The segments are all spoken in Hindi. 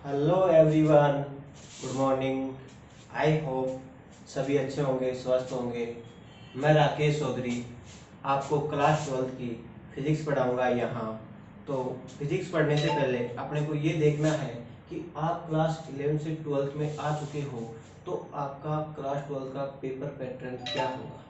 Hello everyone, good morning. I hope सभी अच्छे होंगे, स्वस्थ होंगे। मैं राकेश चौधरी आपको क्लास 12 की फिजिक्स पढ़ाऊंगा यहाँ। तो फिजिक्स पढ़ने से पहले अपने को ये देखना है कि आप क्लास 11 से 12 में आ चुके हो, तो आपका क्लास 12 का पेपर पैटर्न क्या होगा,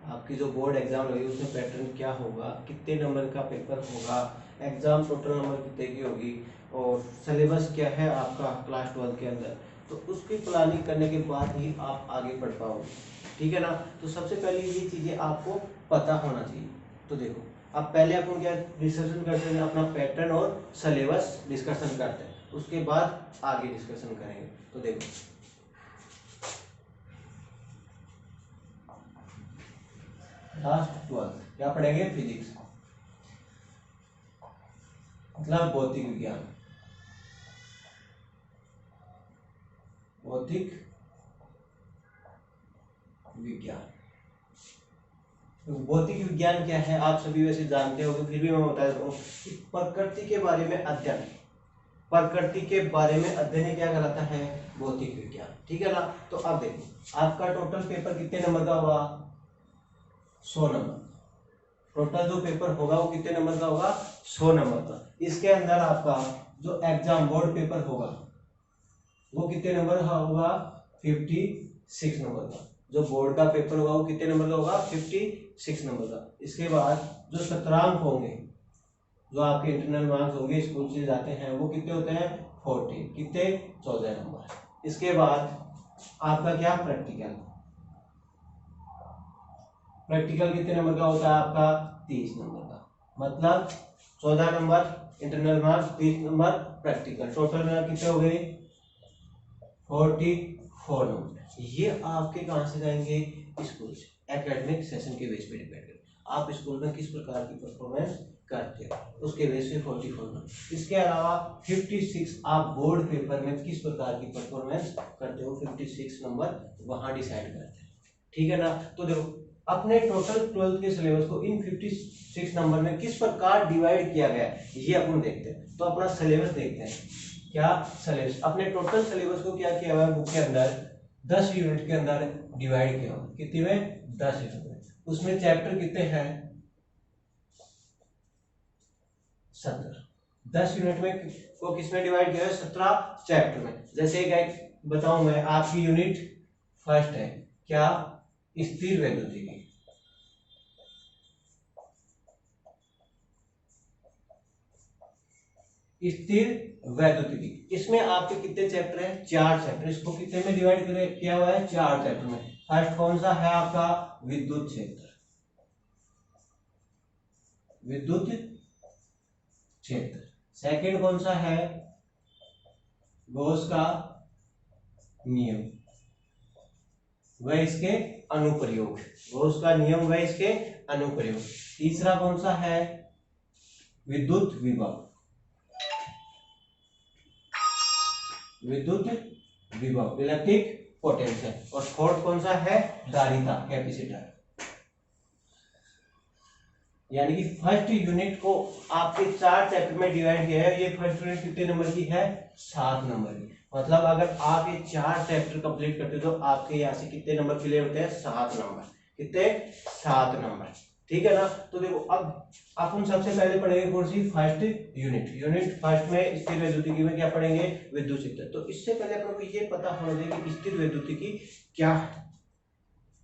आपकी जो बोर्ड एग्जाम होगी उसमें पैटर्न क्या होगा, कितने नंबर का पेपर होगा, एग्जाम टोटल नंबर कितने की होगी, और सिलेबस क्या है आपका क्लास 12 के अंदर। तो उसकी प्लानिंग करने के बाद ही आप आगे बढ़ पाओगे, ठीक है ना। तो सबसे पहले ये चीज़ें आपको पता होना चाहिए। तो देखो, अब पहले अपन क्या डिस्कशन करते हैं, अपना पैटर्न और सिलेबस डिस्कशन करते हैं, उसके बाद आगे डिस्कशन करेंगे। तो देखो, लास्ट 12 क्या पढ़ेंगे, फिजिक्स मतलब भौतिक विज्ञान। भौतिक विज्ञान, तो भौतिक विज्ञान क्या है आप सभी वैसे जानते हो, फिर भी मैं बता देता हूँ कि प्रकृति के बारे में अध्ययन, प्रकृति के बारे में अध्ययन क्या कहलाता है, भौतिक विज्ञान, ठीक है ना। तो अब देखो, आपका टोटल पेपर कितने नंबर का होगा, 100 नंबर। टोटल जो पेपर होगा वो कितने नंबर का होगा, 100 नंबर का। इसके अंदर आपका जो एग्जाम बोर्ड पेपर होगा वो कितने नंबर का होगा, 56 नंबर का। जो बोर्ड का पेपर होगा वो कितने नंबर का होगा, 56 नंबर का। इसके बाद जो शतरांक होंगे, जो आपके इंटरनल मार्क्स होंगे स्कूल से जाते हैं, वो कितने होते हैं, 40, कितने, 14 नंबर। इसके बाद आपका क्या, प्रैक्टिकल। प्रैक्टिकल कितने नंबर का होता है आपका, 30 नंबर का। मतलब 14 number internal marks, 30 number practical, total में कितने हो गए, 44 नंबर। ये आपके कहाँ से जाएंगे, स्कूल से। एकेडमिक सेशन के बेस पे डिपेंड करें, आप स्कूल में किस प्रकार की परफॉर्मेंस करते हो, उसके बेस पे 44 नंबर। इसके अलावा 56 आप बोर्ड पेपर में किस प्रकार की परफॉर्मेंस करते हो, 56 नंबर वहां डिसाइड करते हैं, ठीक है ना। तो देखो, अपने टोटल 12th के सिलेबस को इन 56 नंबर में किस प्रकार डिवाइड किया गया है, ये अपन देखते हैं। तो अपना सिलेबस देखते हैं, क्या सिलेबस, अपने टोटल सिलेबस को क्या किया हुआ है बुक के अंदर, 10 यूनिट के अंदर डिवाइड किया हुआ है। कितने में, 10 यूनिट में। उसमें चैप्टर कितने हैं, 17। 10 यूनिट में को किसमें डिवाइड किया है, 17 चैप्टर में। जैसे एक बताऊं मैं, आपकी यूनिट फर्स्ट है क्या, स्थिर वैद्युतिकी। स्थिर वैद्युतिकी, इसमें आपके कितने चैप्टर हैं, 4 चैप्टर। इसको कितने में डिवाइड किया हुआ है, 4 चैप्टर में। फर्स्ट कौन सा है आपका, विद्युत क्षेत्र, विद्युत क्षेत्र। सेकंड कौन सा है, गॉस का नियम व इसके अनुप्रयोग, गॉस का नियम व इसके अनुप्रयोग। तीसरा कौन सा है, विद्युत विभव, विद्युत विभव, इलेक्ट्रिक पोटेंशियल। और फोर्थ कौन सा है, धारिता, कैपेसिटर। यानी कि फर्स्ट यूनिट को आपके 4 चैप्टर में डिवाइड किया है। ये फर्स्ट यूनिट कितने नंबर की है, 7 नंबर की। मतलब अगर आप ये 4 चैप्टर कंप्लीट करते हो तो आपके यहाँ से कितने नंबर क्लियर होते हैं, 7 नंबर। कितने, 7 नंबर, ठीक है ना। तो देखो, अब अपन सबसे पहले पढ़ेंगे कौन सी, फर्स्ट यूनिट। यूनिट फर्स्ट में स्थिर वैद्युतिकी में क्या पढ़ेंगे, विद्युत क्षेत्र। तो इससे पहले अपन को ये पता होना चाहिए कि स्थिर वैद्युतिकी क्या है,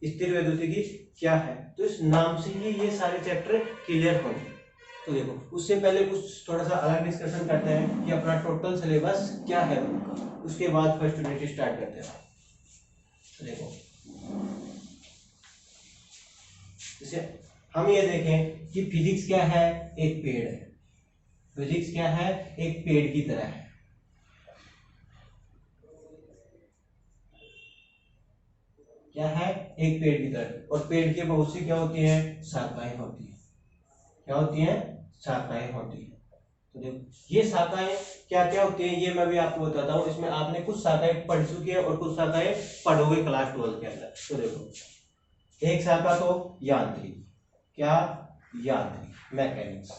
स्थिर वैद्युतिकी क्या है। तो इस नाम से ही ये सारे चैप्टर क्लियर होंगे। तो देखो, उससे पहले कुछ थोड़ा सा अलग डिस्कशन करते हैं कि अपना टोटल सिलेबस क्या है उनका, उसके बाद फर्स्ट यूनिट स्टार्ट करते हैं। तो देखो, जैसे हम ये देखें कि फिजिक्स क्या है, एक पेड़ है। फिजिक्स क्या है, एक पेड़ की तरह है। क्या है, एक पेड़ की तरह। और पेड़ के बहुत सी क्या होती हैं, शाखाएं होती हैं। क्या होती हैं, शाखाएं होती हैं। तो देखो, ये शाखाएं क्या क्या होती हैं, ये मैं भी आपको बताता हूँ। इसमें आपने कुछ शाखाएं पढ़ चुकी है और कुछ शाखाएं पढ़ोगे क्लास 12 के अंदर। तो देखो, एक शाखा तो यांत्रिक, क्या, यांत्रिक, मैकेनिक्स,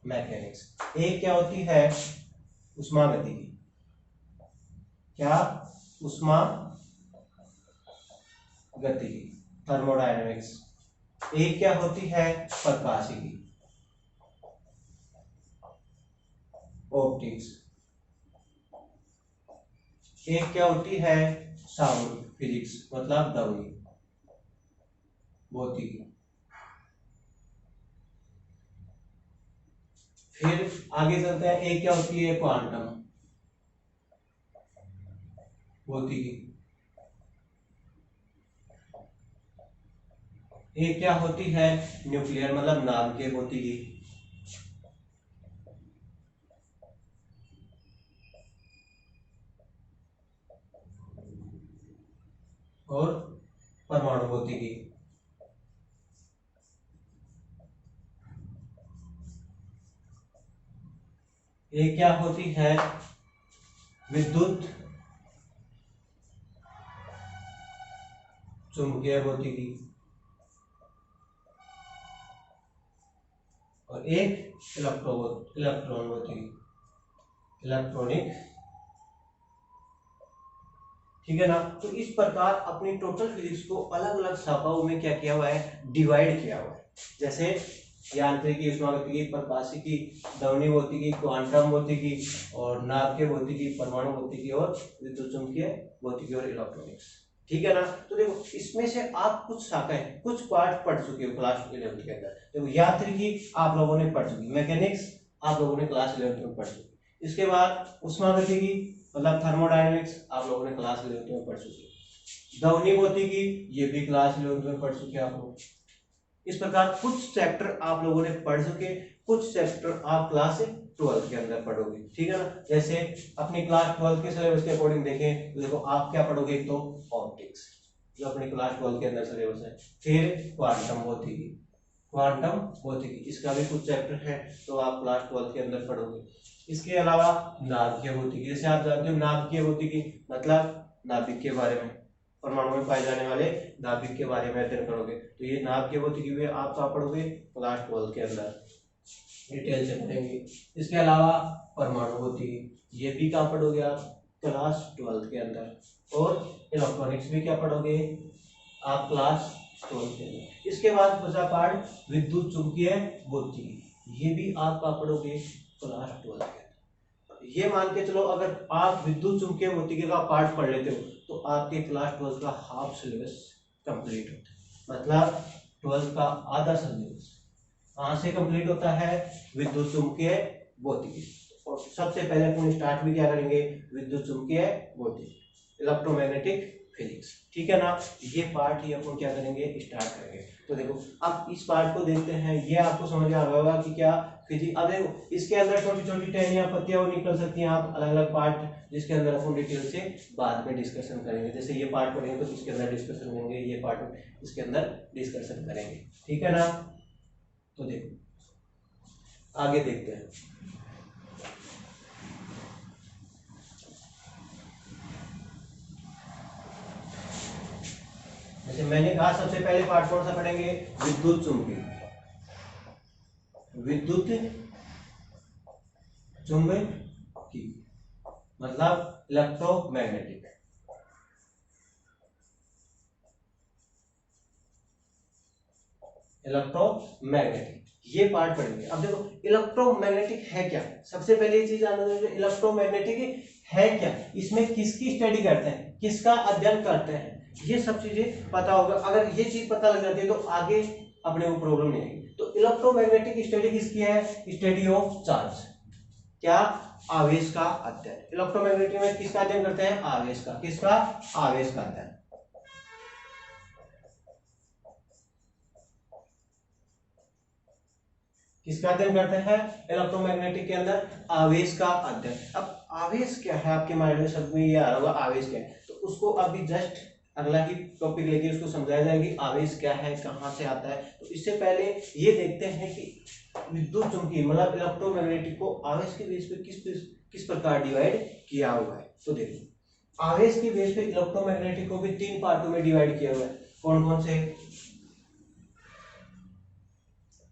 मैकेनिक्स। एक क्या होती है उष्मागतिकी, क्या उष्मागतिकी थर्मोडायनेमिक्स। एक क्या होती है प्रकाशिकी ऑप्टिक्स। एक क्या होती है साउंड फिजिक्स मतलब ध्वनि भौतिकी। फिर आगे चलते हैं, एक क्या होती है क्वांटम भौतिकी। एक क्या होती है न्यूक्लियर मतलब नाभिकीय भौतिकी। और परमाणु भौतिकी। एक क्या होती है विद्युत चुंबकीय भौतिकी। और एक इलेक्ट्रॉन भौतिकी इलेक्ट्रॉनिक। ठीक है ना। तो इस प्रकार अपनी टोटल फिजिक्स को अलग अलग शाखाओं में क्या किया हुआ है डिवाइड किया हुआ है। जैसे यांत्रिकी उष्मागतिकी प्रकाशिकी ध्वनि भौतिकी क्वांटम भौतिकी और नाभिकीय भौतिकी परमाणु भौतिकी और विद्युत चुंबकीय भौतिकी और इलेक्ट्रॉनिक्स। ठीक है ना। तो देखो इसमें से आप कुछ शाखाएं कुछ पार्ट पढ़ चुके हो क्लास 11th के अंदर। देखो यांत्रिकी आप लोगों ने पढ़ चुकी, मैकेनिक्स आप लोगों ने क्लास 11th में पढ़ चुकी। इसके बाद उष्मागतिकी मतलब थर्मोडायनेमिक्स आप लोगों ने क्लास 11th में पढ़ चुके। ध्वनि भौतिकी ये भी क्लास 11th में पढ़ चुके आप लोग। इस प्रकार कुछ चैप्टर आप लोगों ने पढ़ चुके, कुछ चैप्टर आप क्लास 12th के अंदर पढ़ोगे। ठीक है ना। जैसे अपनी क्लास 12th के सिलेबस के अकॉर्डिंग देखें तो देखो आप क्या पढ़ोगे, एक तो ऑप्टिक्स जो अपनी क्लास 12th के अंदर सिलेबस है। फिर क्वांटम भौतिकी इसका भी कुछ चैप्टर है तो आप क्लास 12th के अंदर पढ़ोगे। इसके अलावा नाभिकीय भौतिकी, जैसे आप जानते हो नाभिकीय भौतिकी मतलब नाभिक के बारे में, परमाणु में पाए जाने वाले नाभिक के बारे में अध्ययन करोगे। तो ये नाभिकीय भौतिकी भी आप क्या पढ़ोगे क्लास 12th के अंदर डिटेल से पढ़ेंगे। इसके अलावा परमाणु भौतिकी ये भी क्या पढ़ोगे आप क्लास 12th के अंदर। और इलेक्ट्रॉनिक्स भी क्या पढ़ोगे आप क्लास 12th के अंदर। इसके बाद बचा पार्ट विद्युत चुंबकीय भौतिकी, ये भी आप क्या पढ़ोगे क्लास 12th के अंदर। ये मान के चलो अगर आप विद्युत चुंबकीय भौतिकी का पार्ट पढ़ लेते हो तो आपके क्लास 12th का हाफ सिलेबस कंप्लीट होता है। मतलब 12th का आधा सिलेबस कहाँ से कंप्लीट होता है विद्युत चुंबकीय भौतिकी। और सबसे पहले अपन स्टार्ट भी क्या करेंगे विद्युत चुंबकीय भौतिकी इलेक्ट्रोमैग्नेटिक फिजिक्स। ठीक है ना। ये पार्ट ही अपन क्या करेंगे स्टार्ट करेंगे। तो देखो अब इस पार्ट को देखते हैं, ये आपको समझ में आ रहा होगा कि क्या फिजिक्स। अब देखो इसके अंदर छोटी छोटी टहनियां पत्तियां वो निकल सकती हैं, आप अलग अलग पार्ट जिसके अंदर अपन डिटेल से बाद में डिस्कशन करेंगे। जैसे ये पार्ट पढ़ेंगे तो इसके अंदर डिस्कशन करेंगे, ये पार्ट इसके अंदर डिस्कशन करेंगे। ठीक है ना। तो देखो आगे देखते हैं। जैसे मैंने कहा सबसे पहले पार्ट कौन सा पढ़ेंगे विद्युत चुंबकीय मतलब इलेक्ट्रोमैग्नेटिक। ये पार्ट पढ़ेंगे। अब देखो इलेक्ट्रोमैग्नेटिक है क्या, सबसे पहले ये चीज जानना जरूरी है इलेक्ट्रोमैग्नेटिक है क्या, इसमें किसकी स्टडी करते हैं, किसका अध्ययन करते हैं, ये सब चीजें पता होगा। अगर ये चीज पता लग जाती है तो आगे अपने को प्रॉब्लम नहीं आएगी। तो इलेक्ट्रोमैग्नेटिक स्टडी किसकी है, स्टडी ऑफ चार्ज, क्या आवेश का अध्ययन। इलेक्ट्रोमैग्नेटिक में किसका अध्ययन करते हैं आवेश का, किसका आवेश का अध्ययन। किसका अध्ययन करते हैं इलेक्ट्रोमैग्नेटिक के अंदर आवेश का अध्ययन। अब आवेश क्या है आपके माइंड में सब में ये आ रहा होगा आवेश क्या है, तो उसको अभी जस्ट अगला ही टॉपिक लेके उसको समझाया जाएगा कि आवेश क्या है कहाँ से आता है। तो इससे पहले ये देखते हैं कि विद्युत चुंबकीय मतलब इलेक्ट्रोमैग्नेटिक को आवेश के बेस पे किस प्रकार डिवाइड किया हुआ है। तो देखो आवेश के बेस पे इलेक्ट्रोमैग्नेटिक को भी 3 पार्टों में डिवाइड किया हुआ है। कौन कौन से,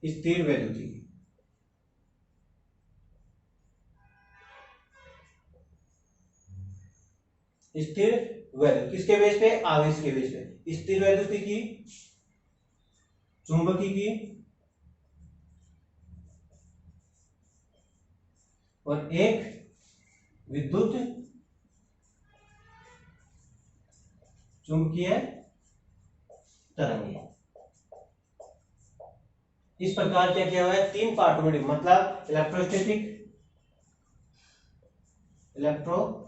स्थिर वैद्युतीय, स्थिर वैद्युत किसके बेस पे? आवेश के बेस पे। स्थिर वैद्युतिकी, चुंबकीय और एक विद्युत चुंबकीय तरंगे। इस प्रकार क्या किया हुआ है? 3 पार्टों में, मतलब इलेक्ट्रोस्टैटिक, इलेक्ट्रोस्टैटिक्स,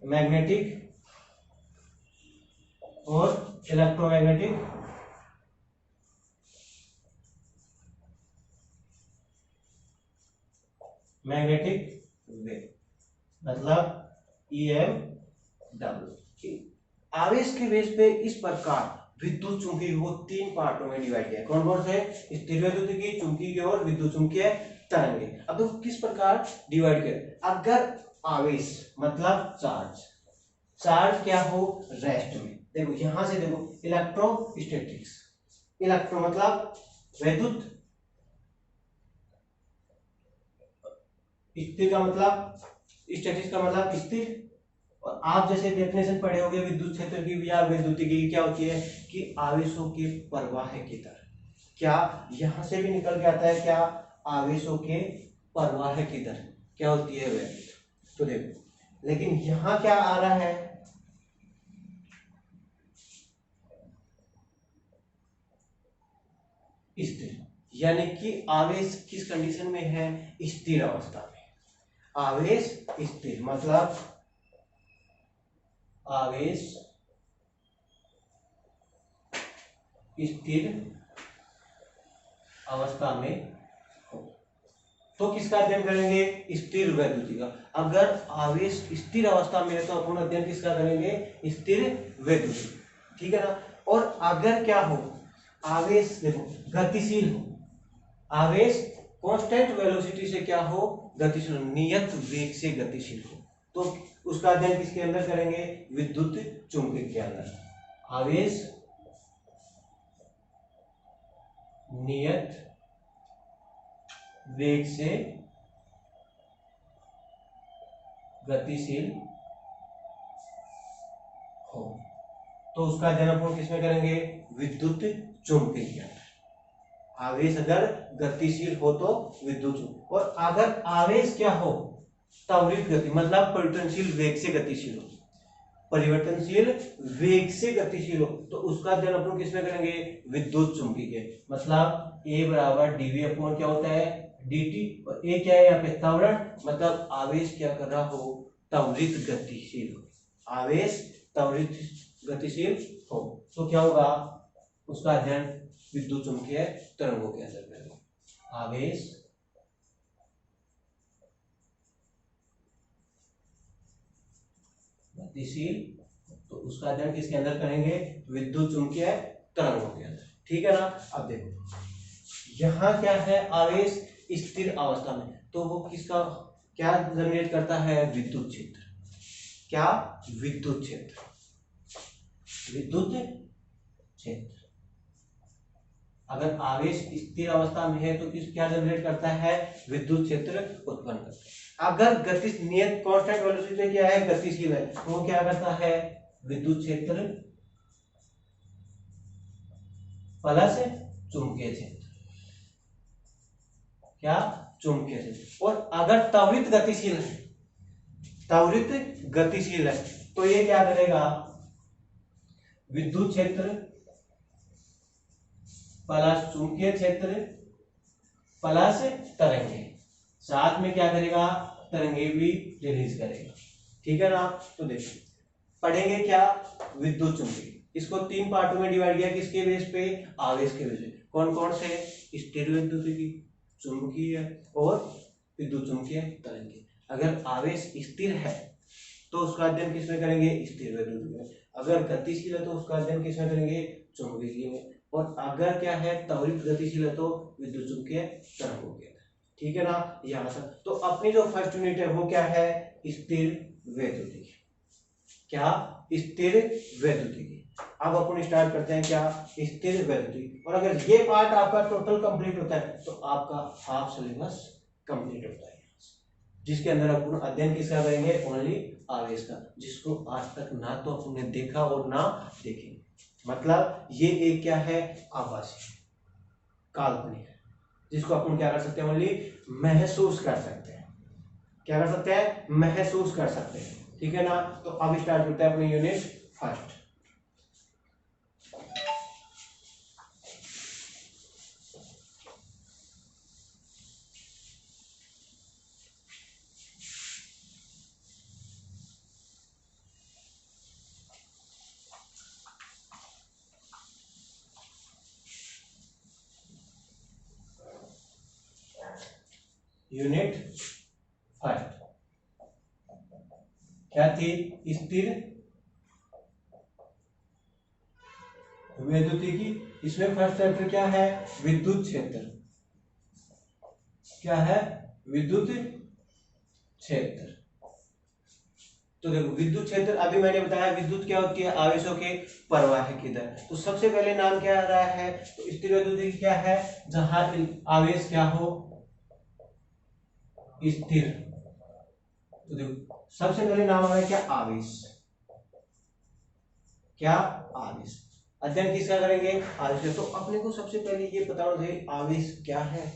मैग्नेटिक और इलेक्ट्रोमैग्नेटिक वेव, मतलब EMW। आवेश के बेस पे इस प्रकार विद्युत चुंबकीय को 3 पार्टों में डिवाइड किया। कौन कौन से? स्थिर वैद्युतिकी, चुंबकीय और विद्युत चुंबकीय तरंगे। अब देखो किस प्रकार डिवाइड किया। अगर आवेश मतलब चार्ज क्या हो? रेस्ट में। देखो यहां से देखो, इलेक्ट्रोस्टैटिक्स, इलेक्ट्रो मतलब वैद्युत, स्थिर का मतलब, स्टैटिक्स का मतलब स्थिर। और आप जैसे डेफिनेशन पढ़े होंगे विद्युत क्षेत्र की या वैद्युतिकी की, क्या होती है कि आवेशों के प्रवाह की दर। क्या यहां से भी निकल के आता है? क्या आवेशों के प्रवाह की दर क्या होती है? वैद्युत। तो देखो, लेकिन यहां क्या आ रहा है? स्थिर, यानी कि आवेश किस कंडीशन में है? स्थिर अवस्था में। आवेश स्थिर मतलब आवेश स्थिर अवस्था में हो तो किसका अध्ययन करेंगे? स्थिर वैद्युति का। अगर आवेश स्थिर अवस्था में है तो अपन अध्ययन किसका करेंगे? स्थिर वैद्युति। ठीक है ना। और अगर क्या हो? आवेश देखो गतिशील हो, आवेश कांस्टेंट वेलोसिटी से क्या हो? गतिशील, नियत वेग से गतिशील हो, तो उसका अध्ययन किसके अंदर करेंगे? विद्युत चुंबकीय के अंदर। आवेश नियत वेग से गतिशील हो तो उसका अध्ययन अपन किसमें करेंगे? विद्युत चुंबकीय के अंदर। आवेश अगर गतिशील हो तो विद्युत चुंबकीय, और अगर आवेश क्या हो? त्वरित गति मतलब परिवर्तनशील वेग से गतिशील हो, परिवर्तनशील वेग से गतिशील हो तो उसका अध्ययन अपन किसमें करेंगे? विद्युत चुंबकीय के। मतलब A बराबर dV अपॉन क्या होता है? dt। और A क्या है यहाँ पे? त्वरण, मतलब आवेश क्या कर रहा हो? त्वरित गतिशील हो। आवेश त्वरित गतिशील हो तो क्या होगा? उसका अध्ययन विद्युत चुंबकीय तरंगों के अंदर करेंगे। आवेश गतिशील तो उसका अध्ययन किसके अंदर करेंगे? विद्युत चुंबकीय तरंगों के अंदर। ठीक है ना। अब देखो यहां क्या है? आवेश स्थिर अवस्था में, तो वो किसका क्या जनरेट करता है? विद्युत क्षेत्र। क्या? विद्युत क्षेत्र, विद्युत क्षेत्र। अगर आवेश स्थिर अवस्था में है तो किस क्या जनरेट करता है? विद्युत क्षेत्र उत्पन्न करता है। अगर गति नियत कांस्टेंट वेलोसिटी क्या है? गतिशील है, तो वो क्या करता है? विद्युत क्षेत्र प्लस चुंबकीय क्षेत्र। क्या? चुंबकीय क्षेत्र। और अगर त्वरित गतिशील है, त्वरित गतिशील है तो ये क्या करेगा? विद्युत क्षेत्र प्लस चुंबकीय क्षेत्र प्लस तरंगे, साथ में क्या करेगा? तरंगे भी रिलीज करेगा। ठीक है ना। तो देखिए पढ़ेंगे क्या? विद्युत चुंबकीय। इसको 3 पार्टों में डिवाइड किया। किसके बेस पे? आवेश के बेस पे। कौन कौन से? स्थिर वैद्युतिकी, चुंबकीय और विद्युत चुंबकीय तरंगे। अगर आवेश स्थिर है तो उसका अध्ययन किसमें करेंगे? स्थिर वैद्युतिकी में। अगर गतिशील है तो उसका अध्ययन किसमें करेंगे? चुंबकीय में। और अगर क्या है? त्वरित गतिशील है तो विद्युत चुंबकीय तरंगों के अंदर। ठीक है ना। यहां तक तो अपनी जो फर्स्ट यूनिट है वो क्या है? स्थिर वैद्युतिकी। क्या? स्थिर वैद्युतिकी। अब अपन स्टार्ट करते हैं क्या? स्थिर वैद्युतिकी। और अगर ये पार्ट आपका टोटल कंप्लीट होता है तो आपका हाफ सिलेबस कंप्लीट होता है। जिसके अंदर अपन अध्ययन किसका करेंगे, ओनली आवेश का, जिसको आज तक ना तो अपन ने देखा और ना देखेंगे। मतलब ये एक क्या है, आभासी, काल्पनिक है, जिसको अपन क्या कर सकते हैं, ओनली महसूस कर सकते हैं। क्या कर सकते हैं, महसूस कर सकते हैं। ठीक है ना। तो अब स्टार्ट करते हैं अपनी यूनिट फर्स्ट। यूनिट फर्स्ट क्या थी, स्थिर विद्युतिकी। इसमें फर्स्ट चैप्टर क्या है, विद्युत क्षेत्र। क्या है, विद्युत क्षेत्र। तो देखो विद्युत क्षेत्र, अभी मैंने बताया विद्युत क्या होती है, आवेशों के प्रवाह की दर। तो सबसे पहले नाम क्या आ रहा है, तो स्थिर विद्युतिकी क्या है, जहां आवेश क्या हो, स्थिर। तो देखो सबसे पहले नाम आ रहा है क्या, आवेश। क्या, आवेश। अध्ययन किसका करेंगे, आवेश। तो अपने को सबसे पहले ये पता होना चाहिए आवेश क्या है,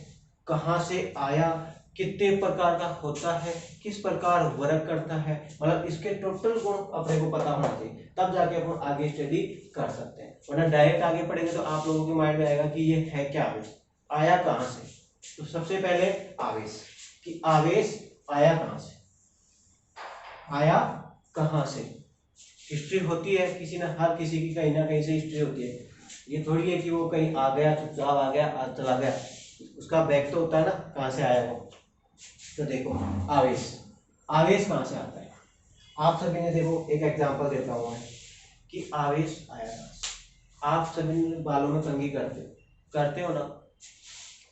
कहां से आया, कितने प्रकार का होता है, किस प्रकार वर्क करता है, मतलब इसके टोटल गुण अपने को पता होना चाहिए, तब जाके अपन आगे स्टडी कर सकते हैं। वरना डायरेक्ट आगे पढ़ेंगे तो आप लोगों के माइंड में आएगा कि ये है क्या आवेश, आया कहां से। तो सबसे पहले आवेश, कि आवेश आया कहां से, आया कहां से। हिस्ट्री होती है किसी ना, हर किसी की कहीं ना कहीं से हिस्ट्री होती है। ये थोड़ी है कि वो कहीं आ गया, चुपचाप आ गया, आज चला गया, उसका बैक तो होता है ना, कहाँ से आया वो। तो देखो आवेश, आवेश कहाँ से आता है। आप सभी ने देखो, एक एग्जांपल देता हूँ मैं कि आवेश आया कहाँ से। आप सभी बालों में कंघी करते हो ना,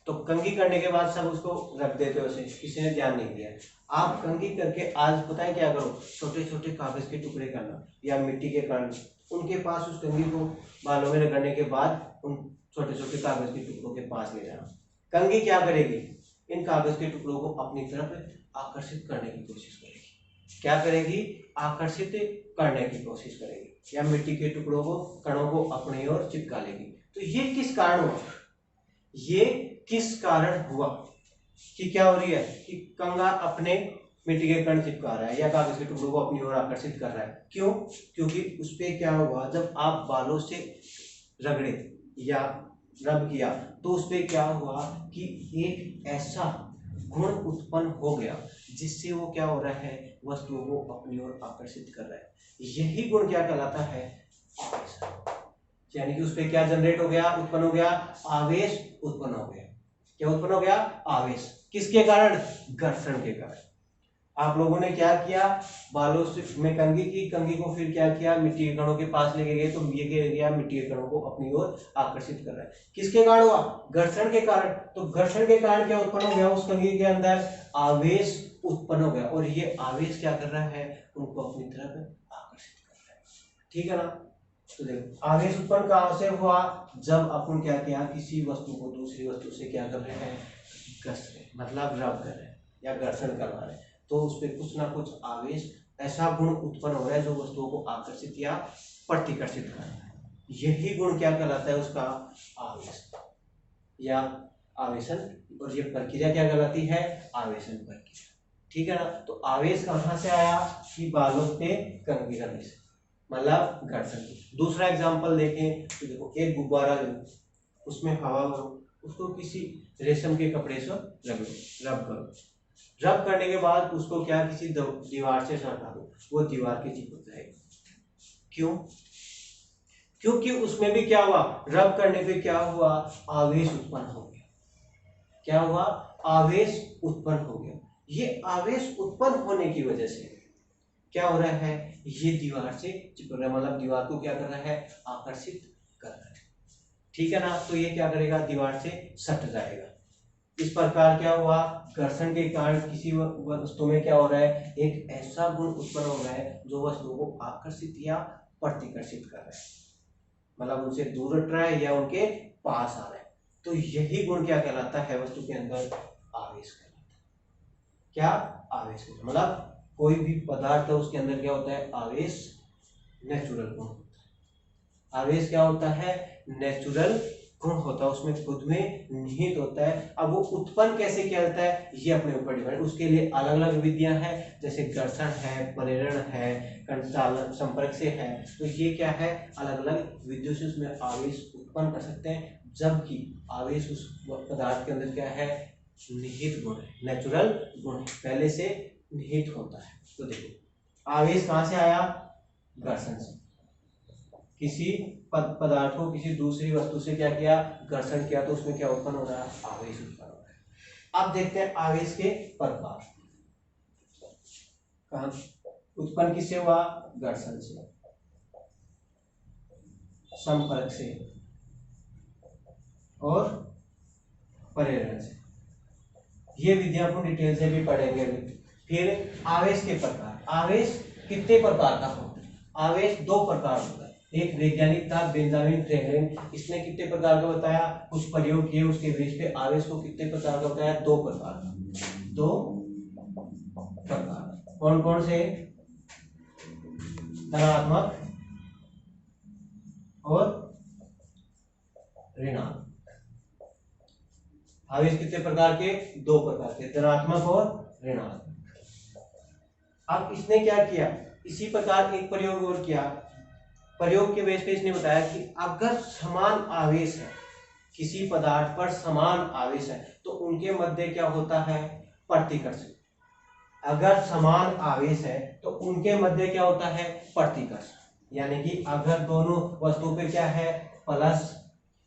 तो कंघी करने के बाद सब उसको रख देते हो, किसी ने ध्यान नहीं दिया। आप कंघी करके आज पता है क्या करो, छोटे छोटे कागज के टुकड़े करना या मिट्टी के कण, उनके पास उस कंघी को बालों में रगड़ने के बाद उन छोटे छोटे कागज के टुकड़ों के पास ले जाना। कंघी क्या करेगी, इन कागज के टुकड़ों को अपनी तरफ आकर्षित करने की कोशिश करेगी। क्या करेगी, आकर्षित करने की कोशिश करेगी, या मिट्टी के टुकड़ों को, कणों को अपनी ओर चिपका लेगी। तो ये किस कारण हुआ, ये किस कारण हुआ कि क्या हो रही है, कि कंघा अपने मिट्टी के कण चिपका रहा है या कागज के टुकड़ों को अपनी ओर आकर्षित कर रहा है। क्यों, क्योंकि उस पे क्या हुआ, जब आप बालों से रगड़े या रब किया तो उस पे क्या हुआ कि एक ऐसा गुण उत्पन्न हो गया जिससे वो क्या हो रहा है, वस्तुओं को अपनी ओर आकर्षित कर रहा है। यही गुण क्या कहलाता है, आवेश। यानी कि उस पे क्या जनरेट हो गया, उत्पन्न हो गया, आवेश उत्पन्न हो गया। क्या उत्पन्न हो गया, आवेश। किसके कारण, घर्षण के कारण। आप लोगों ने क्या किया, बालों से में कंघी की, कंघी को फिर क्या किया, मिट्टी के कणों के पास लेके गए, तो ये क्या गया, मिट्टी के कणों को अपनी ओर आकर्षित कर रहा है। किसके कारण हुआ, घर्षण के कारण। तो घर्षण के कारण क्या उत्पन्न हो गया, उस कंघी के अंदर आवेश उत्पन्न हो गया, और ये आवेश क्या कर रहा है, उनको अपनी तरफ आकर्षित कर रहा है। ठीक है ना। तो देखो आवेश उत्पन्न कहां से हुआ, जब अपन क्या किया, किसी वस्तु को दूसरी वस्तु से क्या कर रहे हैं, घस रहे, मतलब रब कर रहे हैं या घर्षण करवा रहे हैं, तो उस पर कुछ ना कुछ आवेश, ऐसा गुण उत्पन्न हो रहा है जो वस्तुओं को आकर्षित या प्रतिकर्षित कर रहा है। यही गुण क्या कहलाता है, उसका आवेश या आवेशन। और ये प्रक्रिया क्या कहलाती है, आवेशन प्रक्रिया। ठीक है ना। तो आवेश कहां से आया, कि बालों पे कंघी करने से, मतलब घर्षण। दूसरा एग्जांपल देखें तो देखो, एक गुब्बारा लो, उसमें हवा भरो, उसको किसी रेशम के कपड़े से रब करो। रब करने के बाद उसको क्या, किसी दीवार से हटा दो, वो दीवार के चिपक जाएगा। क्यों, क्योंकि उसमें भी क्या हुआ, रब करने पे क्या हुआ, आवेश उत्पन्न हो गया। क्या हुआ, आवेश उत्पन्न हो गया। ये आवेश उत्पन्न होने की वजह से क्या हो रहा है, ये दीवार से चिपक रहा है, मतलब दीवार को क्या कर रहा है, आकर्षित कर रहा है। ठीक है ना। तो ये क्या करेगा, दीवार से सट जाएगा। इस प्रकार क्या हुआ, घर्षण के कारण किसी वस्तु में क्या हो रहा है, एक ऐसा गुण उत्पन्न हो रहा है जो वस्तु को आकर्षित या प्रतिकर्षित कर रहा है, मतलब उनसे दूर हट रहा है या उनके पास आ रहा है। तो यही गुण क्या कहलाता है, वस्तु के अंदर आवेश कहलाता है। क्या आवेश होता है, मतलब कोई भी पदार्थ है उसके अंदर क्या होता है आवेश, नेचुरल गुण। आवेश क्या होता है, नेचुरल गुण होता है, उसमें खुद में निहित होता है। अब वो उत्पन्न कैसे किया जाता है ये अपने ऊपर डिपेंड, उसके लिए अलग अलग विधियां हैं, जैसे घर्षण है, प्रेरण है, कंचालन संपर्क से है। तो ये क्या है, अलग अलग विधियों से उसमें आवेश उत्पन्न कर सकते हैं, जबकि आवेश उस पदार्थ के अंदर क्या है, निहित गुण है, नेचुरल गुण है, पहले से निहित होता है। तो देखो आवेश कहाँ से आया, घर्षण से। किसी पदार्थ को किसी दूसरी वस्तु से क्या किया, घर्षण किया, तो उसमें क्या उत्पन्न हो रहा है, आवेश उत्पन्न हो रहा है। अब देखते हैं आवेश के प्रकार, कहाँ उत्पन्न किससे हुआ, घर्षण से, संपर्क से और प्रेरण से। ये विधियां अपन डिटेल से भी पढ़ेंगे अभी। फिर आवेश के प्रकार, आवेश कितने प्रकार का होता है, आवेश दो प्रकार होता है। एक वैज्ञानिक था बेंजामिन फ्रैंकलिन, इसने कितने प्रकार का बताया, कुछ प्रयोग किए, उसके बेस पे आवेश को कितने प्रकार का बताया, दो प्रकार का, दो प्रकार। कौन कौन से, धनात्मक और ऋणात्मक। आवेश कितने प्रकार के, दो प्रकार के, धनात्मक और ऋणात्मक। अब इसने क्या किया, इसी प्रकार एक प्रयोग और किया, प्रयोग के बेस पे इसने बताया कि अगर समान आवेश है, किसी पदार्थ पर समान आवेश है, तो उनके मध्य क्या होता है, प्रतिकर्षण। अगर समान आवेश है तो उनके मध्य क्या होता है, प्रतिकर्षण। यानी कि अगर दोनों वस्तुओं पे क्या है, प्लस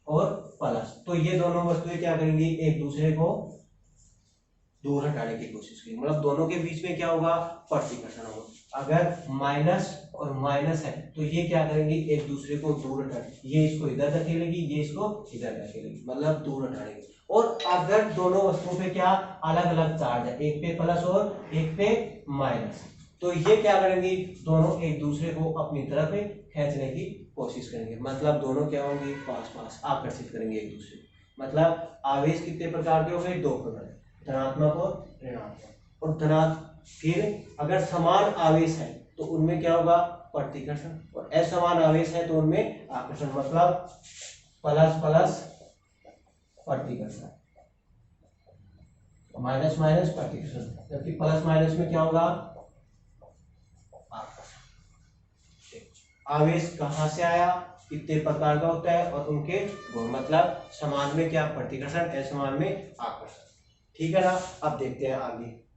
और प्लस, तो ये दोनों वस्तुएं क्या करेंगी, एक दूसरे को दूर हटाने की कोशिश करेंगे, मतलब दोनों के बीच में क्या होगा, प्रतिकर्षण होगा। अगर माइनस और माइनस है तो ये क्या करेंगे, एक दूसरे को दूर हटाएंगे, ये इसको इधर धकेलेगी, ये इसको इधर धकेलेगी, मतलब दूर हटाएंगे। और अगर दोनों वस्तुओं पे क्या अलग अलग चार्ज है, एक पे प्लस और एक पे माइनस, तो ये क्या करेंगी, दोनों एक दूसरे को अपनी तरफ खींचने की कोशिश करेंगे, मतलब दोनों क्या होंगे, पास पास आकर्षित करेंगे एक दूसरे को। मतलब आवेश कितने प्रकार के हो गए, दो प्रकार, धनात्मक और ऋणात्मक। और फिर अगर समान आवेश है तो उनमें क्या होगा, प्रतिकर्षण, और असमान आवेश है तो उनमें आकर्षण, मतलब प्लस प्लस प्रतिकर्षण, माइनस माइनस प्रतिकर्षण, जबकि प्लस माइनस में क्या होगा, आकर्षण। आवेश कहाँ से आया, कितने प्रकार का होता है और उनके गुण, मतलब समान में क्या प्रतिकर्षण, असमान में आकर्षण। ठीक है ना, अब देखते हैं आगे।